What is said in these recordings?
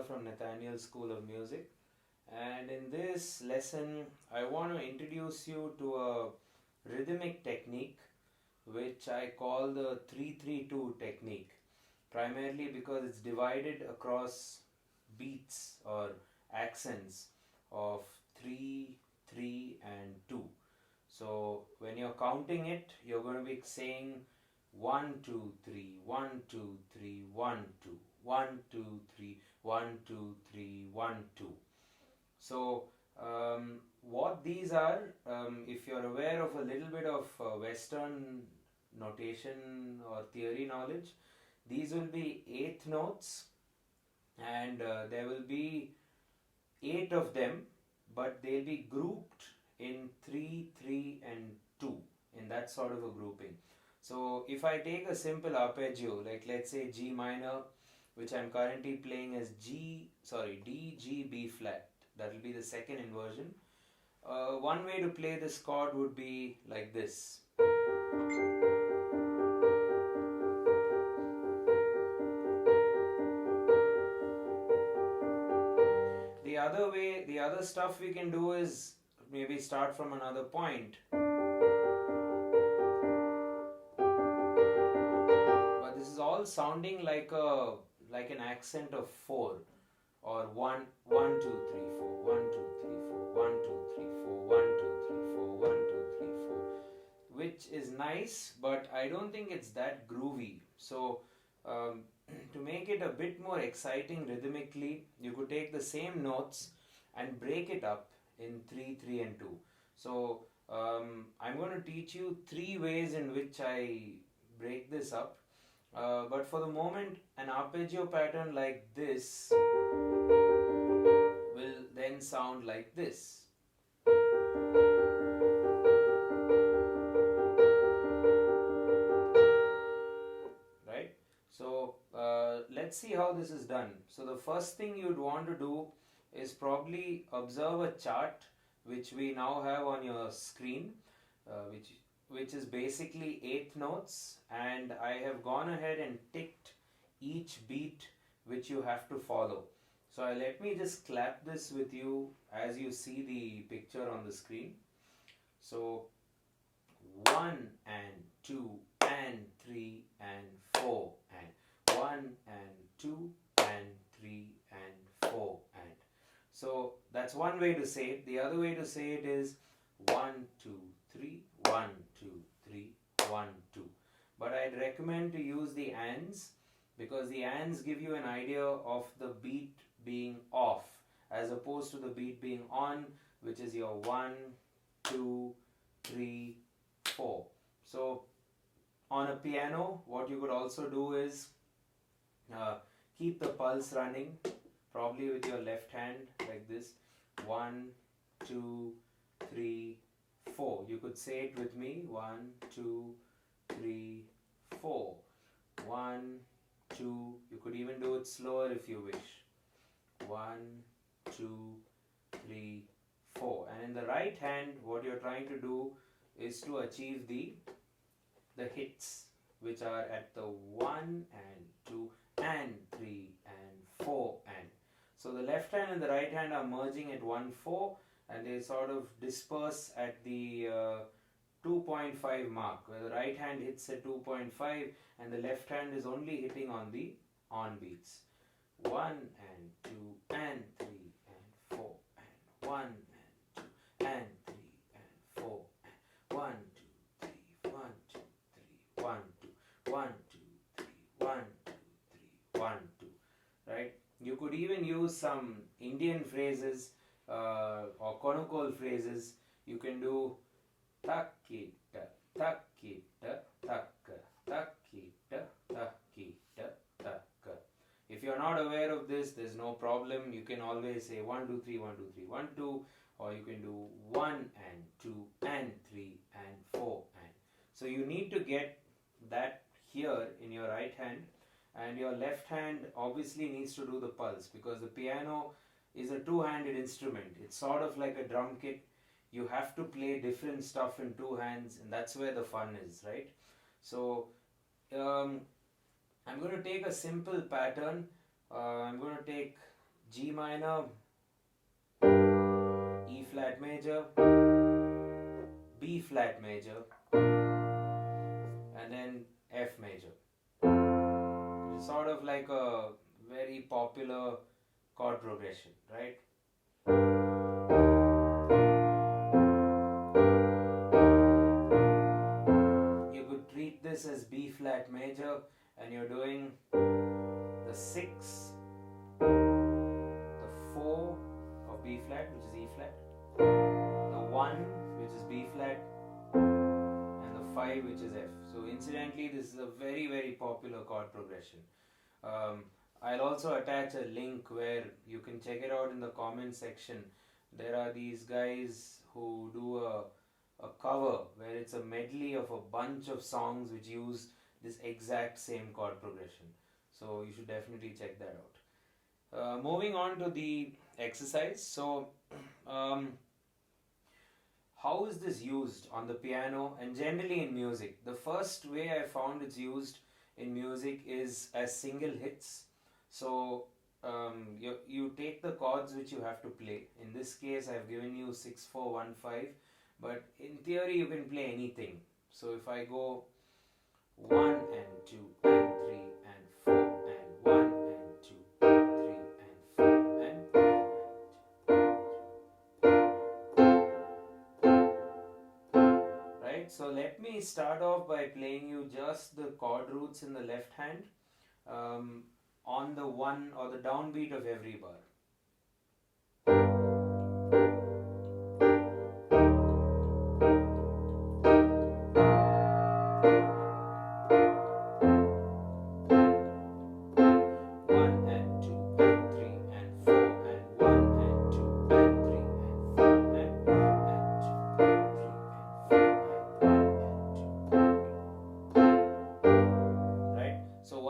from Nathaniel School of Music, and in this lesson I want to introduce you to a rhythmic technique which I call the 3-3-2 technique, primarily because it's divided across beats or accents of 3, 3 and 2. So when you're counting it, you're going to be saying 1, 2, 3, 1, 2, 3, 1, 2, 1, 2, 3, 1, 2, 3, 1, 2. So what these are, if you're aware of a little bit of Western notation or theory knowledge, these will be eighth notes, and there will be 8 of them, but they'll be grouped in 3, 3 and 2, in that sort of a grouping. So if I take a simple arpeggio, like let's say G minor, which I'm currently playing as D, G, B flat, that will be the second inversion. One way to play this chord would be like this. The other stuff we can do is maybe start from another point. But this is all sounding like an accent of 4 or 1, 1, 2, 3, 4, 1, 2, 3, 4, 1, 2, 3, 4, 1, 2, 3, 4, 1, 2, 3, 4, which is nice, but I don't think it's that groovy. So to make it a bit more exciting rhythmically, you could take the same notes and break it up in 3, 3 and 2. So I'm going to teach you 3 ways in which I break this up. But for the moment, an arpeggio pattern like this will then sound like this. Right? So let's see how this is done. So the first thing you'd want to do is probably observe a chart which we now have on your screen, which is basically 8 notes, and I have gone ahead and ticked each beat which you have to follow. So let me just clap this with you as you see the picture on the screen. So 1 and 2 and 3 and 4 and 1 and 2 and 3 and 4 and. So that's one way to say it. The other way to say it is 1, 2, 3, 1, 2, 3, 1, 2. But I'd recommend to use the ands, because the ands give you an idea of the beat being off as opposed to the beat being on, which is your 1, 2, 3, 4. So on a piano, what you could also do is keep the pulse running, probably with your left hand like this. 1, 2, 3, 4. You could say it with me. 1, 2, 3, 4. 1, 2. You could even do it slower if you wish. 1, 2, 3, 4. And in the right hand, what you're trying to do is to achieve the hits, which are at the 1 and 2 and 3 and 4 and. So the left hand and the right hand are merging at 1, 4, and they sort of disperse at the 2.5 mark, where the right hand hits at 2.5 and the left hand is only hitting on the on beats. 1 and 2 and 3 and 4 and 1 and 2 and 3 and 4 and 1, 2, 3, 1, 2, 3, 1, 2, 1, 2, 3, 1, 2, 3, 1, 2. Right? You could even use some Indian phrases or Konukol phrases. You can do takkita, takkita, takka, takkita, takkita, takka. If you're not aware of this, there's no problem. You can always say 1, 2, 3, 1, 2, 3, 1, 2, or you can do 1 and 2 and 3 and 4 and. So you need to get that here in your right hand, and your left hand obviously needs to do the pulse, because the piano is a two-handed instrument. It's sort of like a drum kit. You have to play different stuff in 2 hands, and that's where the fun is, right? So I'm going to take a simple pattern. I'm going to take G minor, E flat major, B flat major, and then F major. It's sort of like a very popular chord progression, right? You could treat this as B flat major, and you're doing the 6, the 4 of B flat, which is E flat, the 1, which is B flat, and the 5, which is F. So incidentally, this is a very, very popular chord progression. I'll also attach a link where you can check it out in the comment section. There are these guys who do a cover where it's a medley of a bunch of songs which use this exact same chord progression. So you should definitely check that out. Moving on to the exercise. So how is this used on the piano and generally in music? The first way I found it's used in music is as single hits. So you take the chords which you have to play. In this case, I've given you 6, 4, 1, 5, but in theory you can play anything. So if I go 1 and 2 and 3 and 4 and 1 and 2 and 3 and 4 and 1 and 2. Right? So let me start off by playing you just the chord roots in the left hand. On the one or the downbeat of every bar.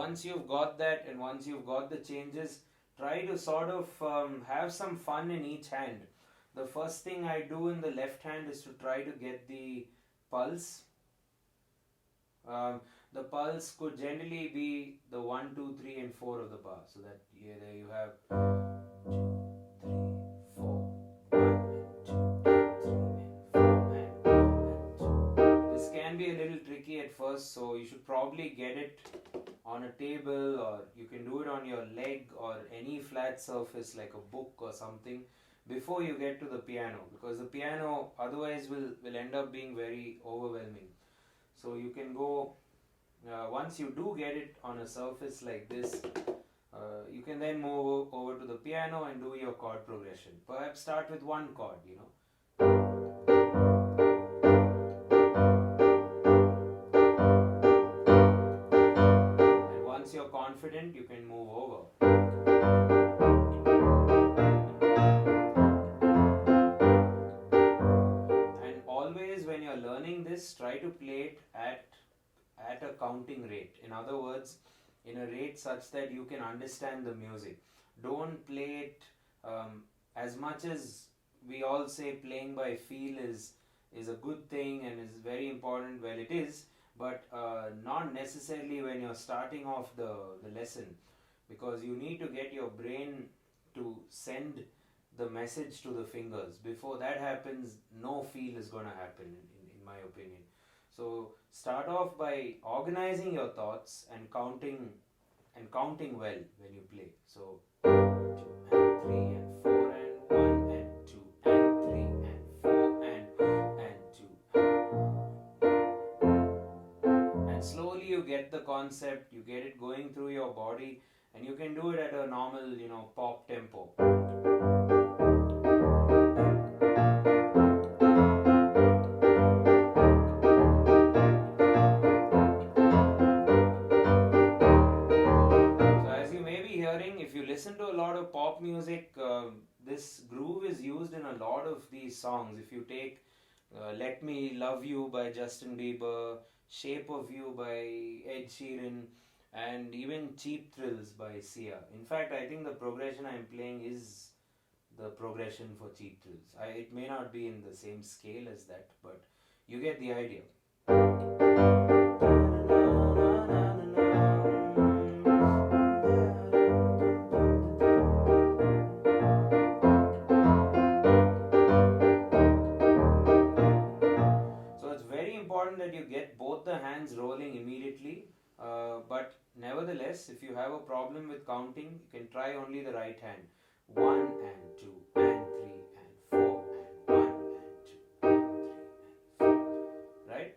Once you've got that and once you've got the changes, try to sort of have some fun in each hand. The first thing I do in the left hand is to try to get the pulse. The pulse could generally be the 1, 2, 3 and 4 of the bar. So that there you have 2, 3, 4, 1 and 2 and 3 and 4 and 2. This can be a little tricky at first, so you should probably get it on a table, or you can do it on your leg or any flat surface like a book or something before you get to the piano, because the piano otherwise will end up being very overwhelming. So you can go, once you do get it on a surface like this, you can then move over to the piano and do your chord progression. Perhaps start with one chord, Once you're confident, you can move over. And always when you're learning this, try to play it at a counting rate. In other words, in a rate such that you can understand the music. Don't play it as much as we all say playing by feel is a good thing and is very important. Well, it is. But not necessarily when you're starting off the lesson, because you need to get your brain to send the message to the fingers. Before that happens, no feel is going to happen in my opinion. So start off by organizing your thoughts and counting well when you play. So 2 and 3 and 4 and 1 and 2 and 3 and 4 and 2. And slowly you get the concept, you get it going through your body, and you can do it at a normal, pop tempo. So as you may be hearing, if you listen to a lot of pop music, this groove is used in a lot of these songs. If you take Let Me Love You by Justin Bieber, Shape of You by Ed Sheeran, and even Cheap Thrills by Sia. In fact, I think the progression I'm playing is the progression for Cheap Thrills. It may not be in the same scale as that, but you get the idea. nevertheless, if you have a problem with counting, you can try only the right hand. 1 and 2 and 3 and 4 and 1 and 2 and 3 and 4. Right?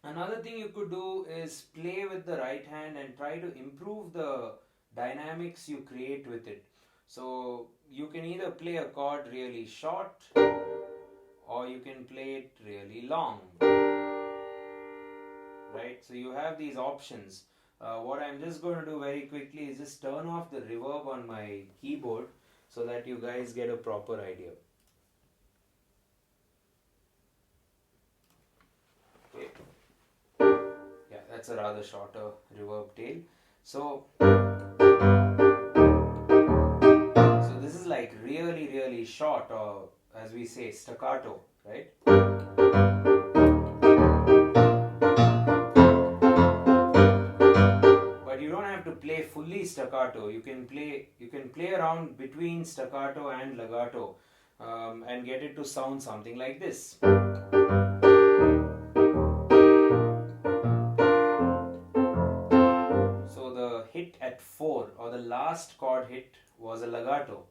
Another thing you could do is play with the right hand and try to improve the dynamics you create with it. So you can either play a chord really short or you can play it really long. Right? So you have these options. What I'm just going to do very quickly is just turn off the reverb on my keyboard so that you guys get a proper idea. Okay. Yeah, that's a rather shorter reverb tail. So this is like really short, or as we say, staccato, right? But you don't have to play fully staccato. You can play around between staccato and legato and get it to sound something like this. So the hit at 4, or the last chord hit, was a legato.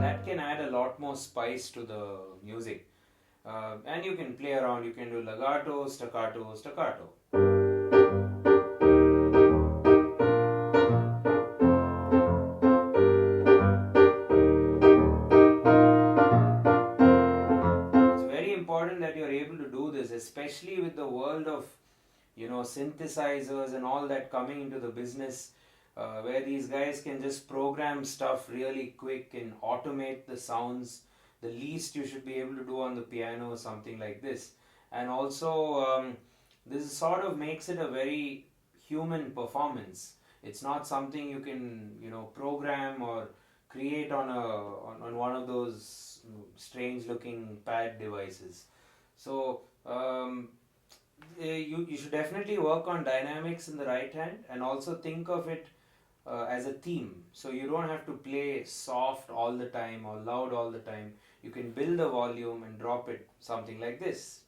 That can add a lot more spice to the music. And you can play around, you can do legato, staccato, staccato. It's very important that you're able to do this, especially with the world of synthesizers and all that coming into the business, where these guys can just program stuff really quick and automate the sounds. The least you should be able to do on the piano is something like this. And also this sort of makes it a very human performance. It's not something you can program or create on one of those strange looking pad devices. So you should definitely work on dynamics in the right hand, and also think of it as a theme. So you don't have to play soft all the time or loud all the time. You can build the volume and drop it, something like this.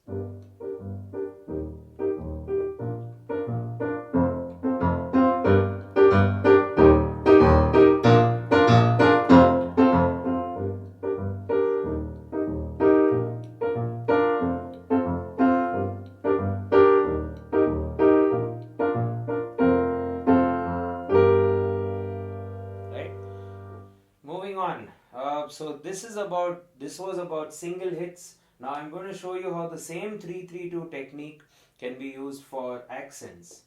Moving on. So this was about single hits. Now I'm going to show you how the same 3-3-2 technique can be used for accents.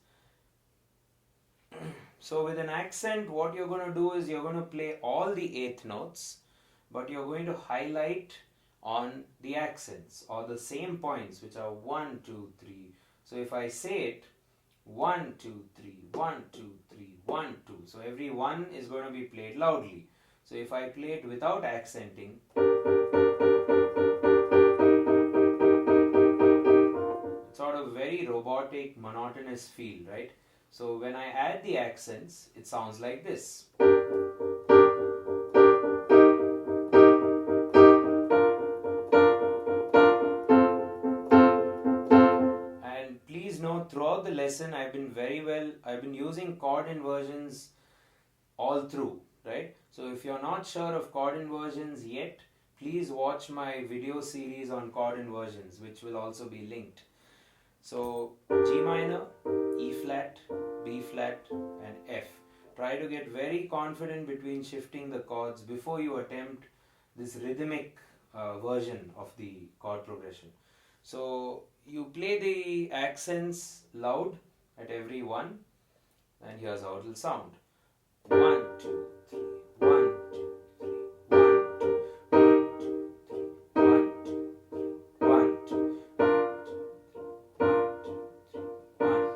So with an accent, what you're going to do is you're going to play all the eighth notes, but you're going to highlight on the accents or the same points, which are 1, 2, 3. So if I say it 1, 2, 3, 1, 2, 3, 1, 2. So every one is going to be played loudly. So if I play it without accenting, it's sort of very robotic, monotonous feel, right? So when I add the accents, it sounds like this. And please note, throughout the lesson, I've been using chord inversions all through, right? So if you're not sure of chord inversions yet, please watch my video series on chord inversions, which will also be linked. So G minor, E flat, B flat and F. Try to get very confident between shifting the chords before you attempt this rhythmic version of the chord progression. So you play the accents loud at every one, and here's how it will sound. 1, 2, 3, 1, 2, 3, 1, 2, 1, 2, 3, 1, 2, 1,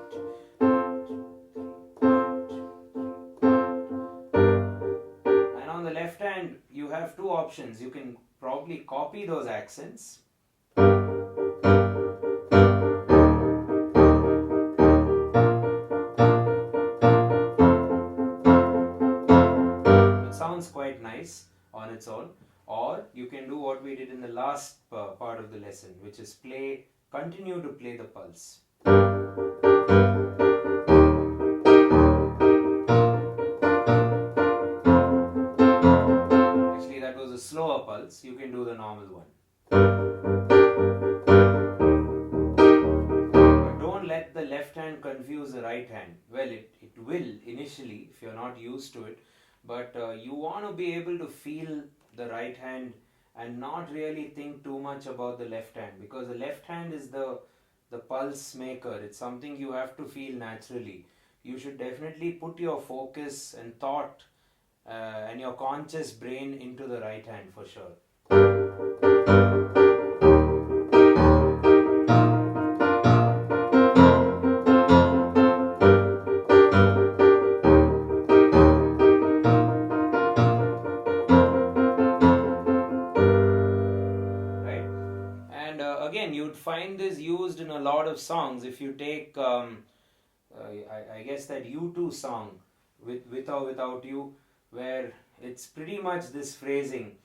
2. And on the left hand, you have two options. You can probably copy those accents. Sounds quite nice on its own, or you can do what we did in the last part of the lesson, which is continue to play the pulse. Actually, that was a slower pulse. You can do the normal one. But don't let the left hand confuse the right hand. Well, it will initially if you're not used to it, but you want to be able to feel the right hand and not really think too much about the left hand, because the left hand is the pulse maker. It's something you have to feel naturally. You should definitely put your focus and thought and your conscious brain into the right hand for sure. Again, you'd find this used in a lot of songs. If you take, I guess that U2 song, With or Without You, where it's pretty much this phrasing.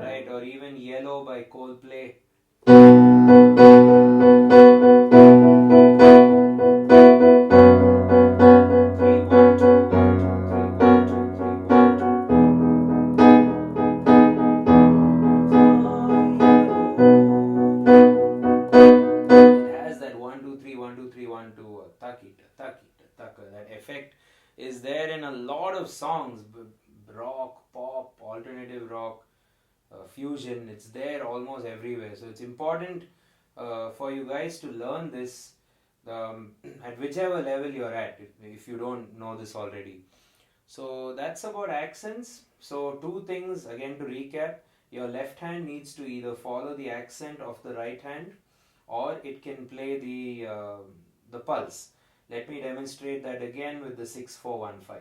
Right, or even Yellow by Coldplay. That effect is there in a lot of songs, rock, pop, alternative rock, fusion. It's there almost everywhere. So it's important for you guys to learn this at whichever level you're at, if you don't know this already. So that's about accents. So two things again to recap: your left hand needs to either follow the accent of the right hand, or it can play the pulse. Let me demonstrate that again with the 6-4-1-5.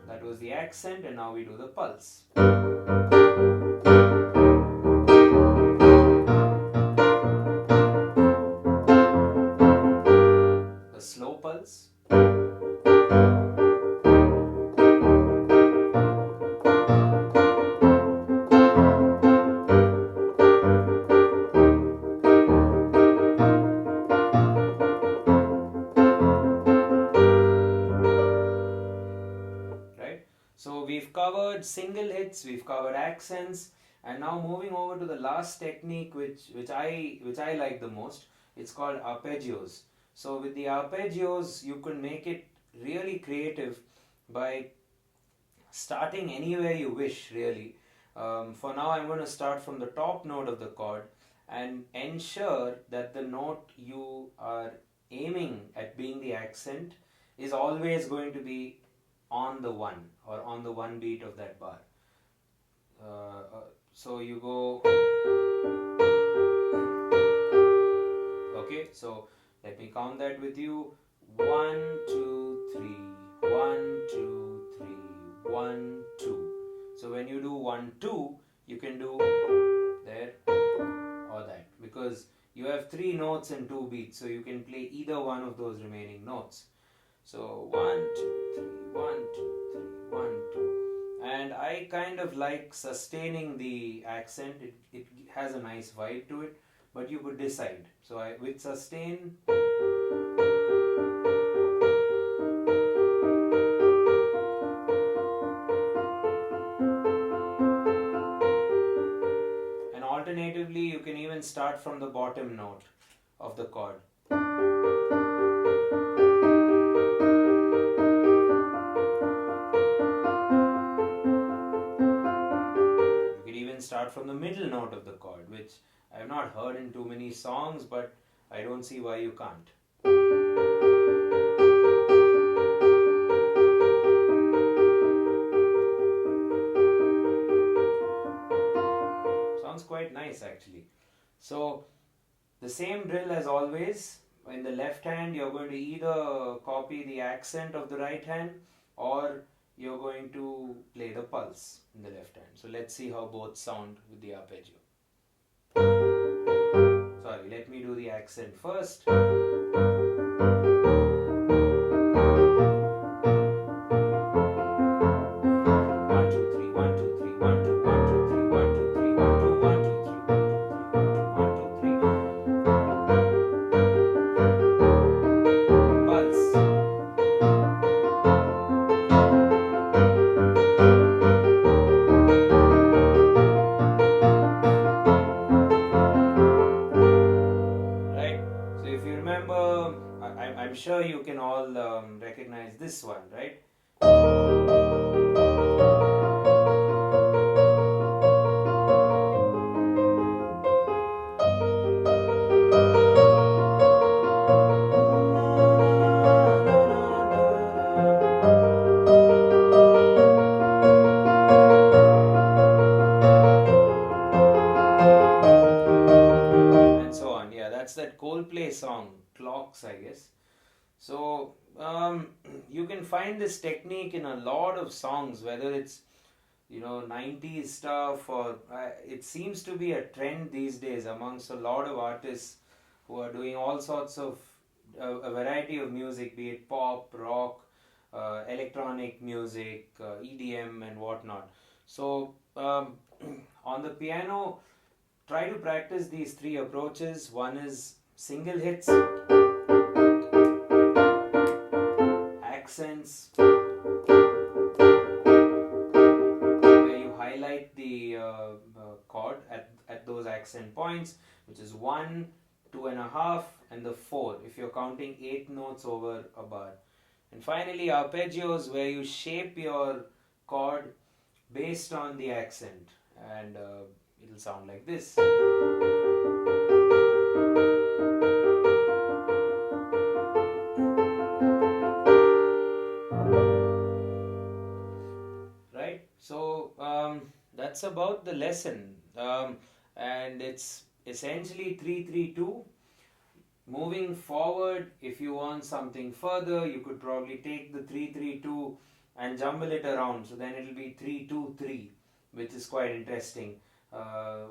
That was the accent, and now we do the pulse. The slow pulse. So we've covered single hits, we've covered accents, and now moving over to the last technique which I like the most. It's called arpeggios. So with the arpeggios, you can make it really creative by starting anywhere you wish, really. For now, I'm going to start from the top note of the chord and ensure that the note you are aiming at being the accent is always going to be on the one, or on the one beat of that bar. So you go. Okay, so let me count that with you. 1, 2, 3. 1, 2, 3. 1, 2. So when you do 1, 2, you can do there or that, because you have 3 notes and 2 beats, so you can play either one of those remaining notes. So 1, 2, 3, 1, 2, 3, 1, 2. And I kind of like sustaining the accent. It has a nice vibe to it, but you could decide. So with sustain, and alternatively you can even start from the bottom note of the chord. Start from the middle note of the chord, which I have not heard in too many songs, but I don't see why you can't. Sounds quite nice actually. So the same drill as always. in the left hand you're going to either copy the accent of the right hand, or you're going to play the pulse in the left hand. So let's see how both sound with the arpeggio. Sorry, let me do the accent first. I'm sure you can all recognize this one, right? And so on. Yeah, that's that Coldplay song, Clocks, I guess. So you can find this technique in a lot of songs, whether it's 90s stuff, or it seems to be a trend these days amongst a lot of artists who are doing all sorts of a variety of music, be it pop, rock, electronic music, EDM and whatnot. So on the piano, try to practice these three approaches. One is single hits, accents, where you highlight the chord at those accent points, which is 1, 2.5 and the 4 if you're counting 8 notes over a bar. And finally arpeggios, where you shape your chord based on the accent, and it'll sound like this. So that's about the lesson, and it's essentially 3-3-2. Moving forward, if you want something further, you could probably take the 3-3-2 and jumble it around, so then it'll be 3-2-3, which is quite interesting. 1,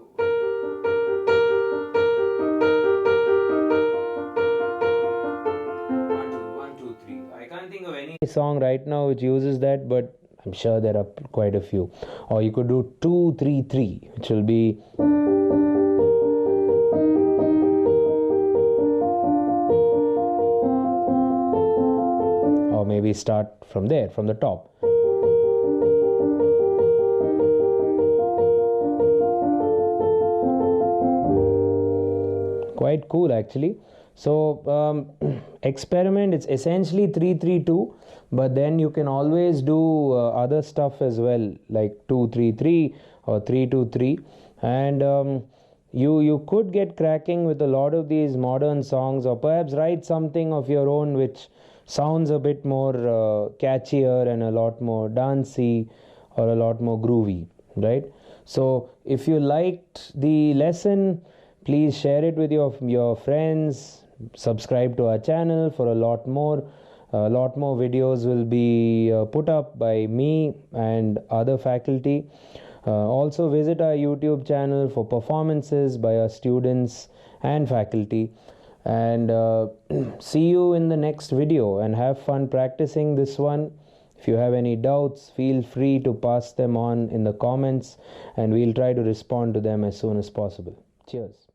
2, 3. I can't think of any song right now which uses that, but I'm sure there are quite a few. Or you could do 2-3-3, which will be or maybe start from there, from the top. Quite cool actually. So experiment. It's essentially 3-3-2, but then you can always do other stuff as well, like 2-3-3 or 3-2-3, and you could get cracking with a lot of these modern songs, or perhaps write something of your own which sounds a bit more catchier and a lot more dancey or a lot more groovy, right? So if you liked the lesson, please share it with your friends. Subscribe to our channel for a lot more. A lot more videos will be put up by me and other faculty. Also visit our YouTube channel for performances by our students and faculty. And see you in the next video, and have fun practicing this one. If you have any doubts, feel free to pass them on in the comments, and we'll try to respond to them as soon as possible. Cheers.